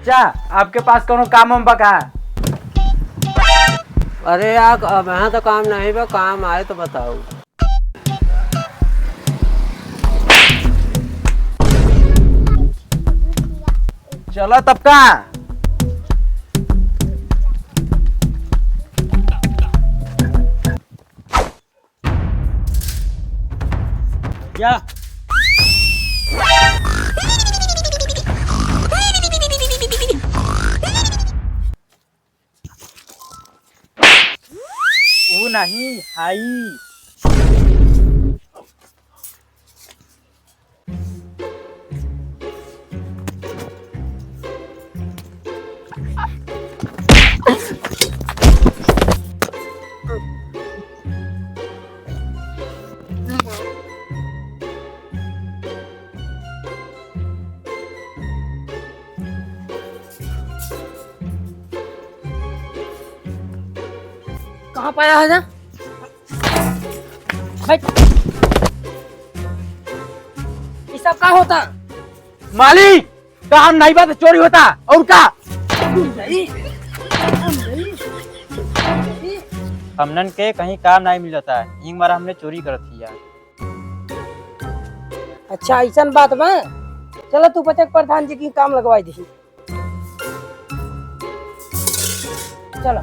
चाचा आपके पास कोनो काम हम बका? अरे यार अब यहाँ तो काम नहीं बा, काम आए तो बताओ। चलो तब का क्या वो नहीं हाई। कहाँ पाया है ना? बैठ। ये सब का होता? मालिक काम नहीं बात चोरी होता और का हमनन के कहीं काम नहीं मिल जाता है, एक बार हमने चोरी कर थी यार। अच्छा ऐसा बात बा। चलो तू पचक प्रधान जी की काम लगवाई दी। चलो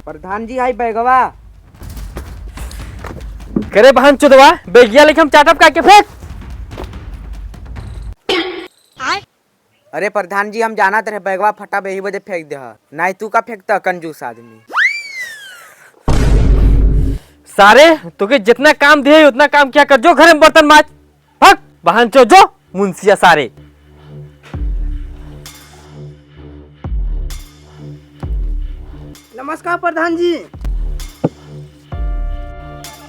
प्रधान जी आई बैगवा। करे बहन चुदवा बेगिया लेके हम चाटप का के फेंक। अरे प्रधान जी हम जाना तेरे बैगवा फटा बेही बजे फेंक दे। नहीं तू का फेंकता कंजूस आदमी। सारे तुके जितना काम दिए उतना काम क्या कर, जो घर में बर्तन माज भग बहन चो जो मुंसिया सारे। नमस्कार प्रधान जी।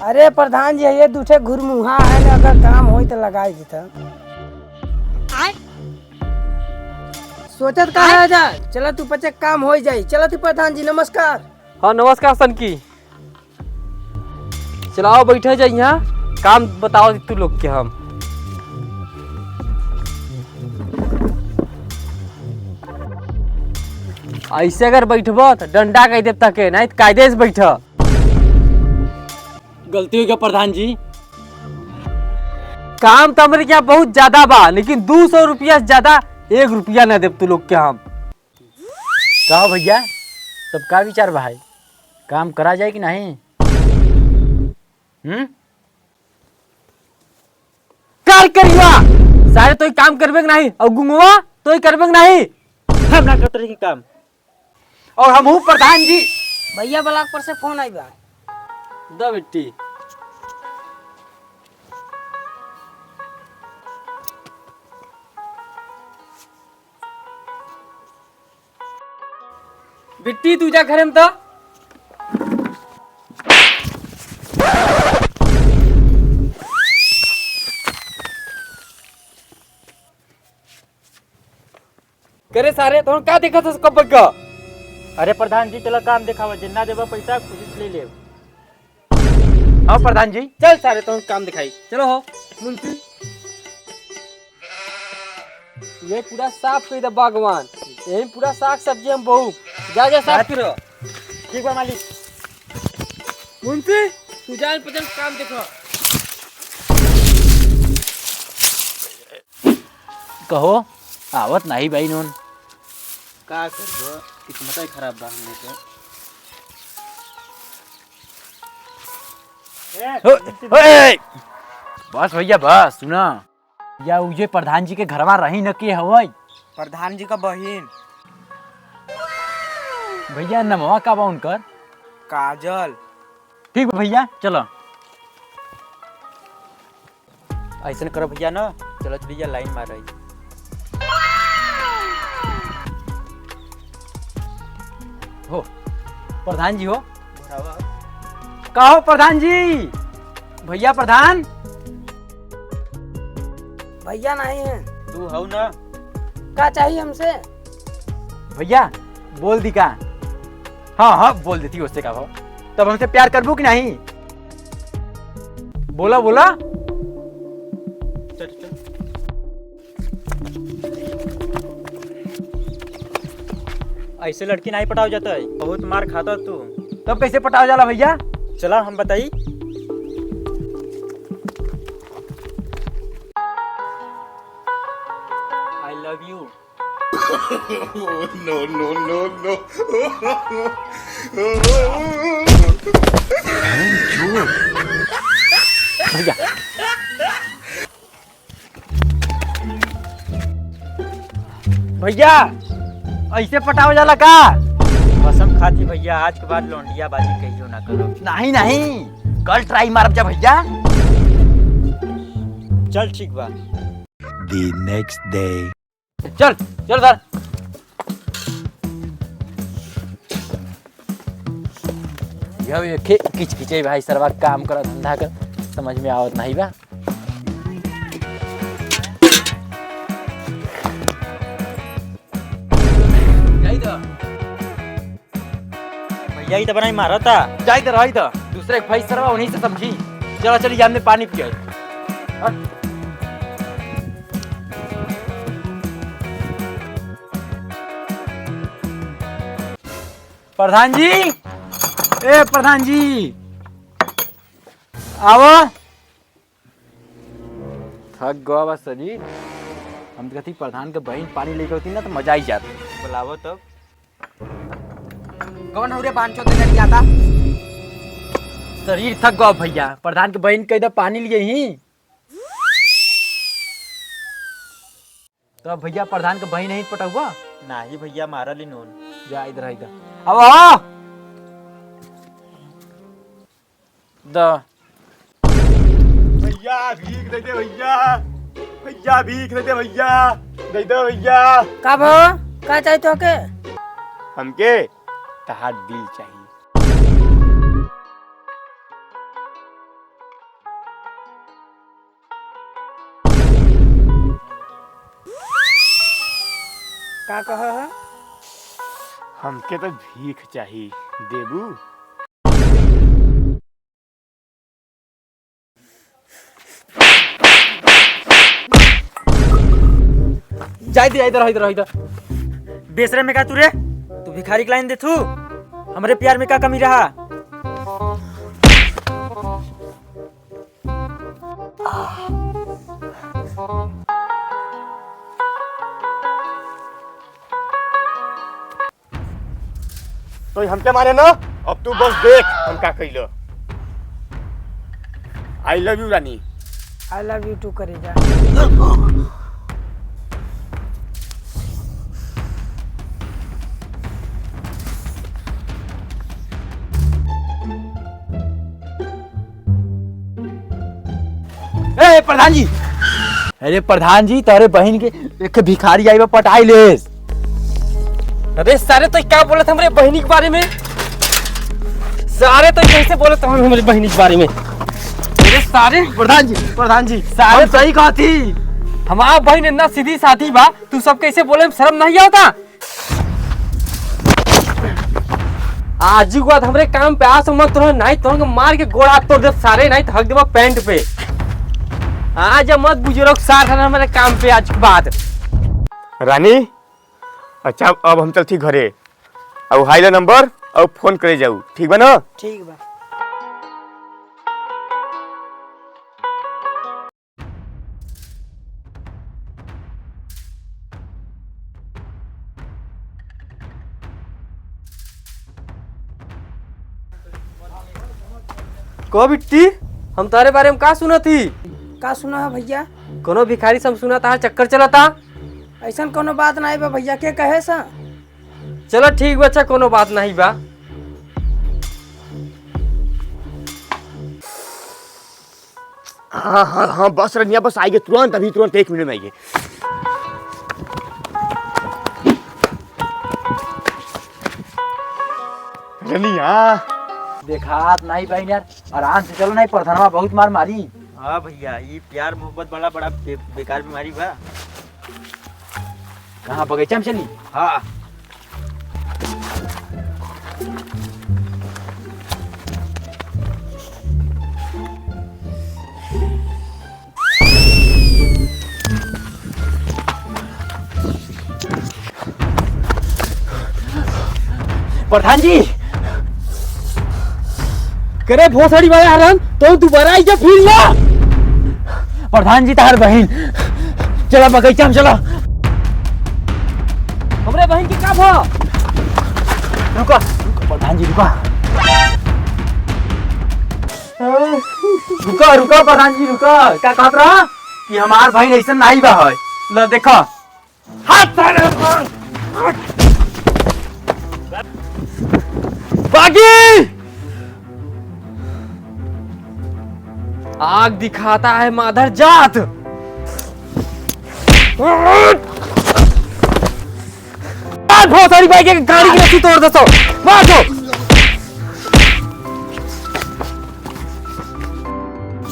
अरे प्रधान जी ये दूठे घुरमुहा है ना, अगर काम हो तो लगाई देता। सोचत का है जा। चलो तू पचक काम हो जाई। चलो तू प्रधान जी नमस्कार। हाँ नमस्कार सनकी। चलाओ बैठे जाए यहाँ काम बताओ तू लोग के हम। ऐसे अगर बैठब तो डंडा कह देव तक नहीं तो कायदे से बैठ। गलती हो गया प्रधान जी। काम तो हमारे यहाँ बहुत ज्यादा बा, लेकिन 200 रुपया से ज्यादा 1 रुपया न देव तू लोग के हम। कहो भैया तब का विचार भाई, काम करा जाए कि नहीं? कर करिया सारे तो काम करबे नहीं और गुंगवा तो करबे नहीं। हम ना करते रही काम और हम हूँ प्रधान जी। भैया ब्लॉक पर से फोन आई बा। द बेटी बिट्टी तू जा घर में तो। करे सारे तो का देखा था कब का? अरे प्रधान जी चलो काम दिखावा, जितना देवा पैसा खुद ले ले। हाँ प्रधान जी चल सारे तो काम दिखाई। चलो हो मुंशी ये पूरा साफ कर दे बागवान, यही पूरा साग सब्जी हम बहु जा जा साफ करो। ठीक बा मालिक। मुंशी तू जान पचन काम देखो। कहो आवत नहीं भाई नोन का करबो, किस्मत ही खराब बा हमने के। बस भैया बस सुना या उजे प्रधान जी के घरवा रही न के हवई। प्रधान जी का बहिन भैया नमवा का बा उनकर? काजल। ठीक बा भैया चलो ऐसा करो भैया ना, चलो भैया लाइन मार रही। हो प्रधान जी हो कहो प्रधान जी। भैया प्रधान। भैया नहीं है। तू हो ना? क्या चाहिए हमसे? भैया बोल दी का? हाँ हाँ बोल देती उससे का हो। तब हमसे प्यार करबू कि नहीं? बोला बोला। चल चल। ऐसे लड़की नहीं पटाव जाता है, बहुत मार खाता तू। तब कैसे पटाव जाला भैया? चला हम बताई। आई love you. no, no, no, no. भैया भैया ऐसे पटाव जाला का? कसम खाती भैया, आज के बाद लौंडिया बाजी कहियो ना करो। नहीं नहीं, कल ट्राई मारब जा भैया। चल ठीक बा। The next day. चल चल सर। ये किच किचे भाई सरवा काम कर धंधा कर समझ में आवत नहीं बा। भैया ही तो बनाई मारा था। जाई तो रही था दूसरे भाई सरवा उन्हीं से समझी। चलो चलिए हमने पानी पिया। प्रधान जी, ए प्रधान जी आओ। थक गवा बस शरीर। हम कहती प्रधान के बहन पानी लेकर होती ना तो मजा ही जाता। बुलावो तब। कौन हो रे बांचो ते लड़की आता? शरीर थक गवा भैया। प्रधान के बहन कह पानी लिए ही तो भैया प्रधान के बहन नहीं पटा ना ही भैया मारा ली नून। जा इधर इधर अब आओ। भैया भीख दे दे भैया। भैया भीख दे दे भैया। दे दे भैया। का भो? का चाहिए तो के? हमके तहार दिल चाहिए। का कहा है? हमके तो भीख चाहिए, देबू? जाई दे इधर इधर इधर। बेसरे में का तू रे? तू भिखारी की लाइन दे तू। हमारे प्यार में क्या कमी रहा? तो हमके मारे ना, अब तू बस देख हम का कइलो। आई लव यू रानी। आई लव यू टू करेजा। ए प्रधान जी। अरे प्रधान जी तारे बहन के एक भिखारी आई बा पटाई लेस। अबे सारे तो क्या बोले थे हमारे बहनी के बारे में? सारे तो कैसे बोले थे हमारे बहनी के बारे में? अरे सारे प्रधान जी सारे सही कहा थी। हमारा बहन इतना सीधी साधी बा, तू सब कैसे बोले? शर्म नहीं आता? आज के बाद हमारे काम पे आ मत रहो, नहीं तो मार के गोड़ हाथ तोड़ दे सारे, नहीं तो हक देवा पैंट पे। आज मत बुजुर्ग साथ हमारे काम पे आज के बाद। रानी अच्छा अब हम चलती घरे। अब हाइला नंबर अब फोन करे जाऊ, ठीक बा ना? ठीक बा। को बिट्टी हम तारे बारे में का सुना थी? का सुना है भैया? कोनो भिखारी से हम सुना था चक्कर चला था। ऐसा कोनो बात नहीं बा भैया, के कहे सा? चलो ठीक बच्चा, कोनो बात नहीं बा। हाँ हाँ हाँ बस रनिया बस आएंगे तुरंत, अभी तुरंत 1 मिनट में आएंगे। रनिया देखात नहीं बहन यार, आराम से चलो, नहीं प्रधानवा बहुत मार मारी। हाँ भैया, ये प्यार मोहब्बत बड़ा बड़ा बेकार बीमारी बा। कहाँ बगीचा में चली? हाँ प्रधान जी, करे बहुत सारी बार हरन तो दोबारा आई जब फिर ना। प्रधान जी तार बहन, चलो बगीचा में चलो। हमरे बहन की का भा? रुको प्रधान जी, रुको रुको रुको प्रधान जी, रुको। क्या कहत रहा कि हमार बहन ऐसा नहीं बा है? लो देखो हाथ बागी आग दिखाता है माधर जात। बहुत सारी बाइक गाड़ी की रस्सी तोड़ दो, मार दो।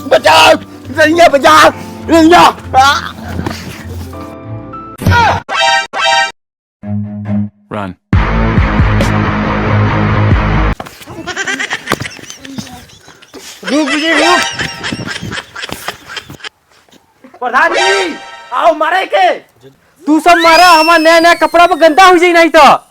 बचाओ रैया, बचाओ रैया। Run. रुक जी, रुक। प्रधान जी आओ, मारे के तू सब मारा, हमारा नया नया कपड़ा पर गंदा हो जाए नहीं तो।